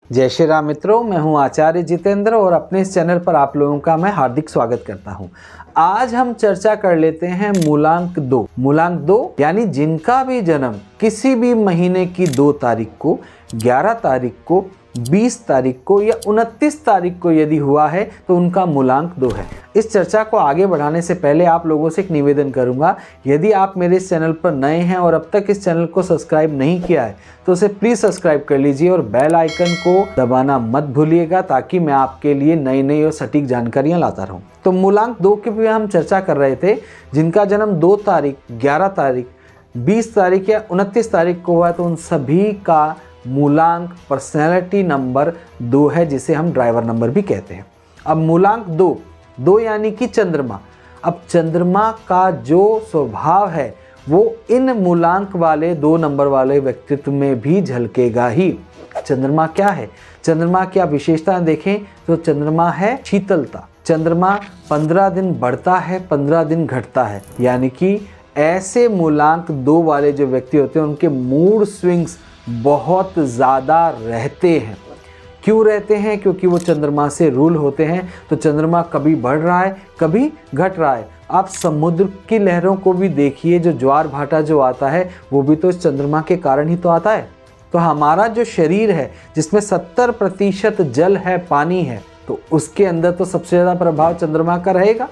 जय श्री राम मित्रों, मैं हूं आचार्य जितेंद्र और अपने इस चैनल पर आप लोगों का मैं हार्दिक स्वागत करता हूं। आज हम चर्चा कर लेते हैं मूलांक 2। मूलांक 2 यानी जिनका भी जन्म किसी भी महीने की 2 तारीख को, 11 तारीख को, 20 तारीख को या 29 तारीख को यदि हुआ है तो उनका मूलांक 2 है। इस चर्चा को आगे बढ़ाने से पहले आप लोगों से एक निवेदन करूंगा, यदि आप मेरे इस चैनल पर नए हैं और अब तक इस चैनल को सब्सक्राइब नहीं किया है तो उसे प्लीज़ सब्सक्राइब कर लीजिए और बेल आइकन को दबाना मत भूलिएगा, ताकि मैं आपके लिए नई नई और सटीक जानकारियाँ लाता रहूँ। तो मूलांक 2 की भी हम चर्चा कर रहे थे। जिनका जन्म 2 तारीख, 11 तारीख, 20 तारीख या 29 तारीख को हुआ तो उन सभी का मूलांक पर्सनैलिटी नंबर 2 है, जिसे हम ड्राइवर नंबर भी कहते हैं। अब मूलांक 2 यानी कि चंद्रमा। अब चंद्रमा का जो स्वभाव है वो इन मूलांक वाले 2 नंबर वाले व्यक्तित्व में भी झलकेगा ही। चंद्रमा क्या है? चंद्रमा की आप विशेषताएं देखें तो चंद्रमा है शीतलता। चंद्रमा 15 दिन बढ़ता है, 15 दिन घटता है, यानी कि ऐसे मूलांक 2 वाले जो व्यक्ति होते हैं उनके मूड स्विंग्स बहुत ज़्यादा रहते हैं। क्यों रहते हैं? क्योंकि वो चंद्रमा से रूल होते हैं। तो चंद्रमा कभी बढ़ रहा है, कभी घट रहा है। आप समुद्र की लहरों को भी देखिए, जो ज्वार भाटा जो आता है वो भी तो इस चंद्रमा के कारण ही तो आता है। तो हमारा जो शरीर है जिसमें 70% जल है, पानी है, तो उसके अंदर तो सबसे ज़्यादा प्रभाव चंद्रमा का रहेगा,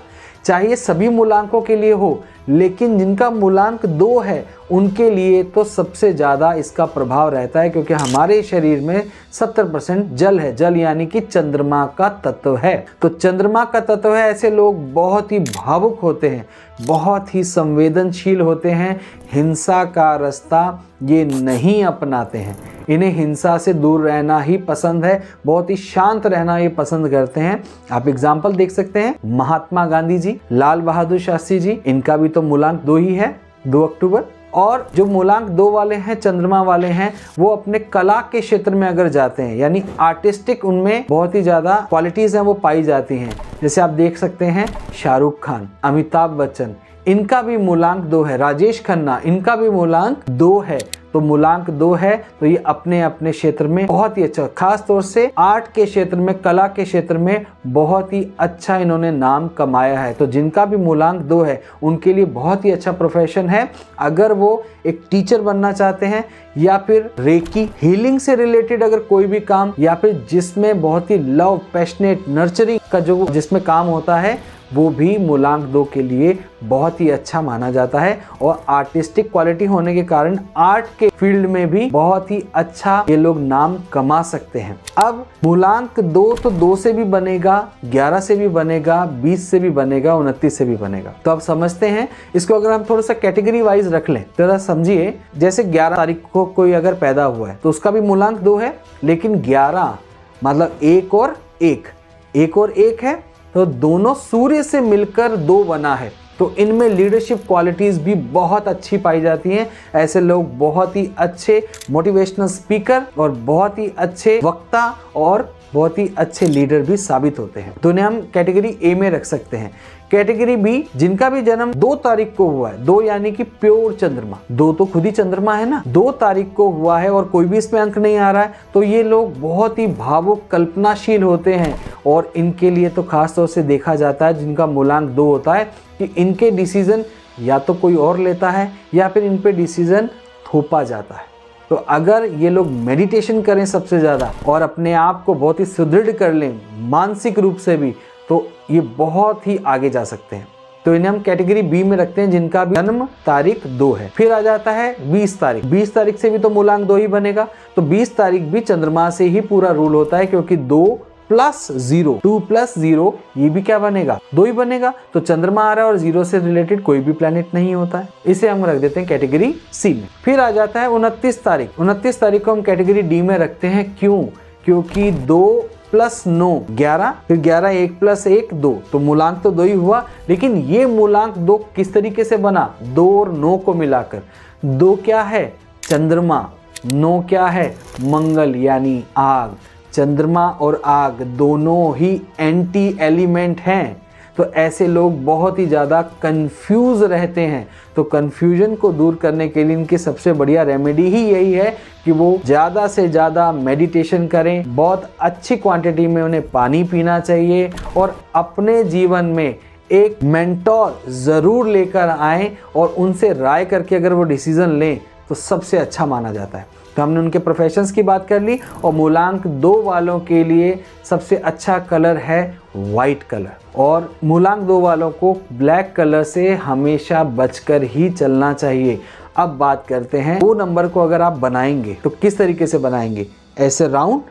चाहे सभी मूलांकों के लिए हो। लेकिन जिनका मूलांक 2 है उनके लिए तो सबसे ज़्यादा इसका प्रभाव रहता है, क्योंकि हमारे शरीर में 70% जल है। जल यानी कि चंद्रमा का तत्व है। तो चंद्रमा का तत्व है, ऐसे लोग बहुत ही भावुक होते हैं, बहुत ही संवेदनशील होते हैं, हिंसा का रास्ता ये नहीं अपनाते हैं। इन्हें हिंसा से दूर रहना ही पसंद है, बहुत ही शांत रहना ये पसंद करते हैं। आप एग्जाम्पल देख सकते हैं, महात्मा गांधी जी, लाल बहादुर शास्त्री जी, इनका भी तो मूलांक 2 ही है, 2 अक्टूबर। और जो मूलांक 2 वाले हैं, चंद्रमा वाले हैं, वो अपने कला के क्षेत्र में अगर जाते हैं, यानी आर्टिस्टिक उनमें बहुत ही ज़्यादा क्वालिटीज़ हैं वो पाई जाती हैं। जैसे आप देख सकते हैं शाहरुख खान, अमिताभ बच्चन, इनका भी मूलांक 2 है। राजेश खन्ना, इनका भी मूलांक 2 है। तो मूलांक 2 है तो ये अपने अपने क्षेत्र में बहुत ही अच्छा, खास तौर से आर्ट के क्षेत्र में, कला के क्षेत्र में बहुत ही अच्छा इन्होंने नाम कमाया है। तो जिनका भी मूलांक 2 है उनके लिए बहुत ही अच्छा प्रोफेशन है। अगर वो एक टीचर बनना चाहते हैं, या फिर रेकी हीलिंग से रिलेटेड अगर कोई भी काम, या फिर जिसमें बहुत ही लव, पैशनेट, नर्चरिंग का जो जिसमें काम होता है, वो भी मूलांक 2 के लिए बहुत ही अच्छा माना जाता है। और आर्टिस्टिक क्वालिटी होने के कारण आर्ट के फील्ड में भी बहुत ही अच्छा ये लोग नाम कमा सकते हैं। अब मूलांक 2 तो 2 से भी बनेगा, 11 से भी बनेगा, 20 से भी बनेगा, 29 से भी बनेगा। तो अब समझते हैं इसको। अगर हम थोड़ा सा कैटेगरी वाइज रख लें, जरा समझिए। जैसे 11 तारीख को कोई अगर पैदा हुआ है तो उसका भी मूलांक 2 है, लेकिन 11 मतलब 1 और 1, 1 और 1 है, तो दोनों सूर्य से मिलकर 2 बना है। तो इनमें लीडरशिप क्वालिटीज़ भी बहुत अच्छी पाई जाती हैं। ऐसे लोग बहुत ही अच्छे मोटिवेशनल स्पीकर और बहुत ही अच्छे वक्ता और बहुत ही अच्छे लीडर भी साबित होते हैं। तो इन्हें हम कैटेगरी ए में रख सकते हैं। कैटेगरी बी, जिनका भी जन्म 2 तारीख को हुआ है, 2 यानी कि प्योर चंद्रमा, 2 तो खुद ही चंद्रमा है ना, 2 तारीख को हुआ है और कोई भी इसमें अंक नहीं आ रहा है, तो ये लोग बहुत ही भावुक, कल्पनाशील होते हैं। और इनके लिए तो खास तौर से देखा जाता है, जिनका मूलांक 2 होता है, कि इनके डिसीजन या तो कोई और लेता है या फिर इन पे डिसीजन थोपा जाता है। तो अगर ये लोग मेडिटेशन करें सबसे ज़्यादा और अपने आप को बहुत ही सुदृढ़ कर लें मानसिक रूप से भी, तो ये बहुत ही आगे जा सकते हैं। तो इन्हें हम कैटेगरी बी में रखते हैं, जिनका भी जन्म तारीख 2 है। फिर आ जाता है 20 तारीख। 20 तारीख से भी तो मूलांक 2 ही बनेगा। तो 20 तारीख भी चंद्रमा से ही पूरा रूल होता है, क्योंकि 2 + 0, 2 + 0 ये भी क्या बनेगा? 2 ही बनेगा। तो चंद्रमा आ रहा है और 0 से रिलेटेड कोई भी प्लैनेट नहीं होता है। इसे हम रख देते हैं कैटेगरी सी में। फिर आ जाता है 29 तारीख। 29 तारीख को हम कैटेगरी डी में रखते हैं। क्यों? क्योंकि 2 + 9 11, फिर 11, 1 + 1 2, तो मूलांक तो 2 ही हुआ। लेकिन ये मूलांक 2 किस तरीके से बना? 2 और 9 को मिलाकर। 2 क्या है? चंद्रमा। 9 क्या है? मंगल यानी आग। चंद्रमा और आग दोनों ही एंटी एलिमेंट हैं। तो ऐसे लोग बहुत ही ज़्यादा कंफ्यूज रहते हैं। तो कंफ्यूजन को दूर करने के लिए इनकी सबसे बढ़िया रेमेडी ही यही है कि वो ज़्यादा से ज़्यादा मेडिटेशन करें, बहुत अच्छी क्वांटिटी में उन्हें पानी पीना चाहिए और अपने जीवन में एक मेंटोर ज़रूर लेकर आएं और उनसे राय करके अगर वो डिसीज़न लें तो सबसे अच्छा माना जाता है। तो हमने उनके प्रोफेशंस की बात कर ली और मूलांक 2 वालों के लिए सबसे अच्छा कलर है वाइट कलर, और मूलांक 2 वालों को ब्लैक कलर से हमेशा बचकर ही चलना चाहिए। अब बात करते हैं 2 नंबर को अगर आप बनाएंगे तो किस तरीके से बनाएंगे। ऐसे राउंड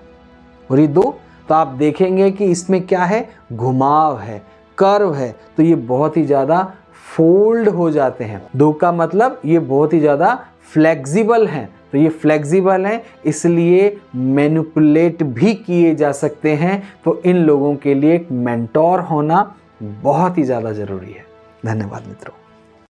और ये 2, तो आप देखेंगे कि इसमें क्या है, घुमाव है, कर्व है, तो ये बहुत ही ज़्यादा फोल्ड हो जाते हैं। 2 का मतलब ये बहुत ही ज़्यादा फ्लेक्सिबल हैं, तो ये फ्लेक्सिबल हैं इसलिए मैनिपुलेट भी किए जा सकते हैं। तो इन लोगों के लिए एक मेंटोर होना बहुत ही ज़्यादा ज़रूरी है। धन्यवाद मित्रों।